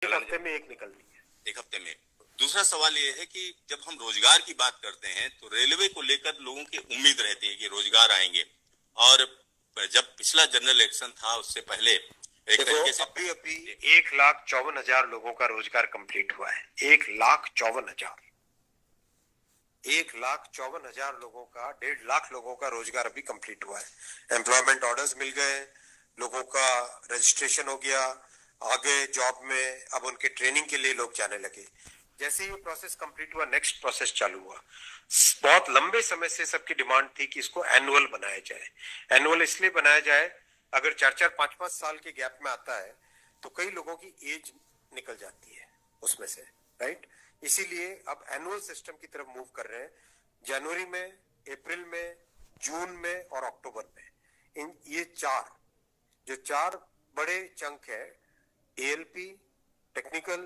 एक हफ्ते में एक निकलनी है, एक हफ्ते में। दूसरा सवाल ये है कि जब हम रोजगार की बात करते हैं तो रेलवे को लेकर लोगों की उम्मीद रहती है कि रोजगार आएंगे, और जब पिछला जनरल इलेक्शन था उससे पहले एक तरीके से अभी 1,54,000 लोगों का रोजगार कंप्लीट हुआ है। 1,54,000, 1,54,000 लोगों का, 1.5 लाख लोगों का रोजगार अभी कंप्लीट हुआ है। एम्प्लॉयमेंट ऑर्डर्स मिल गए, लोगों का रजिस्ट्रेशन हो गया, आगे जॉब में अब उनके ट्रेनिंग के लिए लोग जाने लगे। जैसे ही प्रोसेस कंप्लीट हुआ, नेक्स्ट प्रोसेस चालू हुआ। बहुत लंबे समय से सबकी डिमांड थी कि इसको एनुअल बनाया जाए। एनुअल इसलिए बनाया जाए, अगर 4-4, 5-5 साल के गैप में आता है तो कई लोगों की एज निकल जाती है उसमें से, राइट। इसीलिए अब एनुअल सिस्टम की तरफ मूव कर रहे हैं। जनवरी में, अप्रैल में, जून में और अक्टूबर में, इन ये चार बड़े चंक है, एएलपी, टेक्निकल,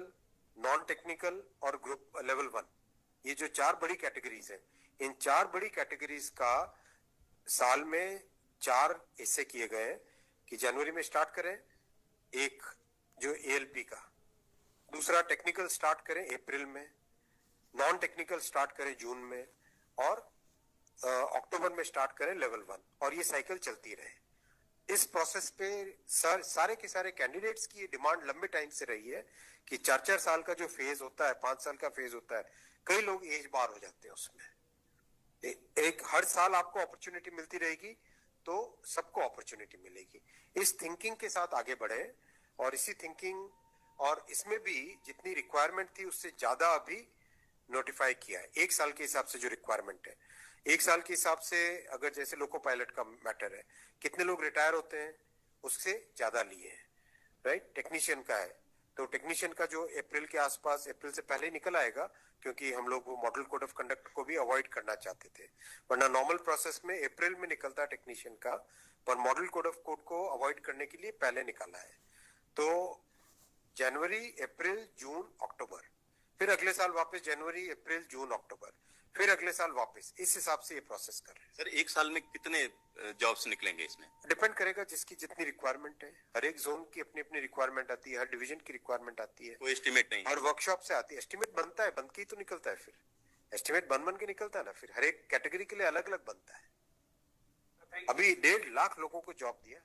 नॉन टेक्निकल और ग्रुप लेवल 1, ये जो 4 बड़ी कैटेगरीज है, इन 4 बड़ी कैटेगरीज का साल में 4 हिस्से किए गए हैं कि जनवरी में स्टार्ट करें एक जो एएलपी का, दूसरा टेक्निकल स्टार्ट करें अप्रैल में, नॉन टेक्निकल स्टार्ट करें जून में, और अक्टूबर में स्टार्ट करें लेवल 1, और ये साइकिल चलती रहे। इस प्रोसेस पे सारे के सारे कैंडिडेट्स की डिमांड लंबे टाइम से रही है कि 4-4 साल का जो फेज होता है, 5 साल का फेज होता है, कई लोग एज बार हो जाते हैं उसमें। एक हर साल आपको अपॉर्चुनिटी मिलती रहेगी तो सबको अपॉर्चुनिटी मिलेगी। इस थिंकिंग के साथ आगे बढ़े, और इसी थिंकिंग, और इसमें भी जितनी रिक्वायरमेंट थी उससे ज्यादा अभी नोटिफाई किया है। 1 साल के हिसाब से जो रिक्वायरमेंट है, 1 साल के हिसाब से, अगर जैसे लोको पायलट का मैटर है, कितने लोग रिटायर होते हैं उससे ज्यादा लिए हैं, राइट। टेक्नीशियन का है तो टेक्नीशियन का जो अप्रैल के आसपास, अप्रैल से पहले निकल आएगा, क्योंकि हम लोग वो मॉडल कोड ऑफ कंडक्ट को भी अवॉइड करना चाहते थे, वरना नॉर्मल प्रोसेस में अप्रैल में निकलता टेक्नीशियन का, पर मॉडल कोड ऑफ कोड को अवॉइड करने के लिए पहले निकाला है। तो जनवरी, अप्रैल, जून, अक्टूबर, फिर अगले साल वापस जनवरी, अप्रैल, जून, अक्टूबर, फिर अगले साल वापस, इस हिसाब से ये प्रोसेस कर रहे हैं। सर, एक साल में कितने जॉब्स निकलेंगे इसमें? डिपेंड करेगा जिसकी जितनी रिक्वायरमेंट है। हर एक जोन की अपनी अपनी रिक्वायरमेंट आती है, हर डिवीजन की रिक्वायरमेंट आती है, कोई एस्टिमेट नहीं, हर वर्कशॉप से आती है। एस्टिमेट बनता है, बन के ही तो निकलता है, फिर एस्टिमेट बन के निकलता है ना, फिर हर एक कैटेगरी के लिए अलग अलग बनता है। अभी 1.5 लाख लोगों को जॉब दिया।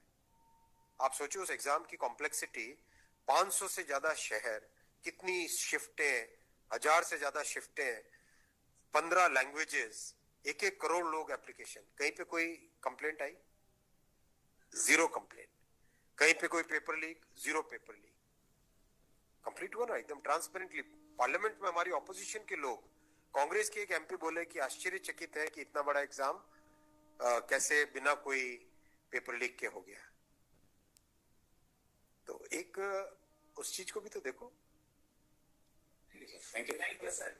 आप सोचो उस एग्जाम की कॉम्प्लेक्सिटी, 500 से ज्यादा शहर, कितनी शिफ्टें, 1000 से ज्यादा शिफ्टें, 15 लैंग्वेजेस, 1-1 करोड़ लोग एप्लीकेशन। कहीं पे कोई कंप्लेंट आई? 0 कंप्लेंट। कहीं पे कोई paper leak? 0 paper leak. Complete हुआ ना एकदम ट्रांसपेरेंटली। पार्लियामेंट में हमारी ऑपोजिशन के लोग, कांग्रेस के एक एमपी बोले कि आश्चर्यचकित है कि इतना बड़ा एग्जाम कैसे बिना कोई पेपर लीक के हो गया। तो एक उस चीज को भी तो देखो। Thank you sir.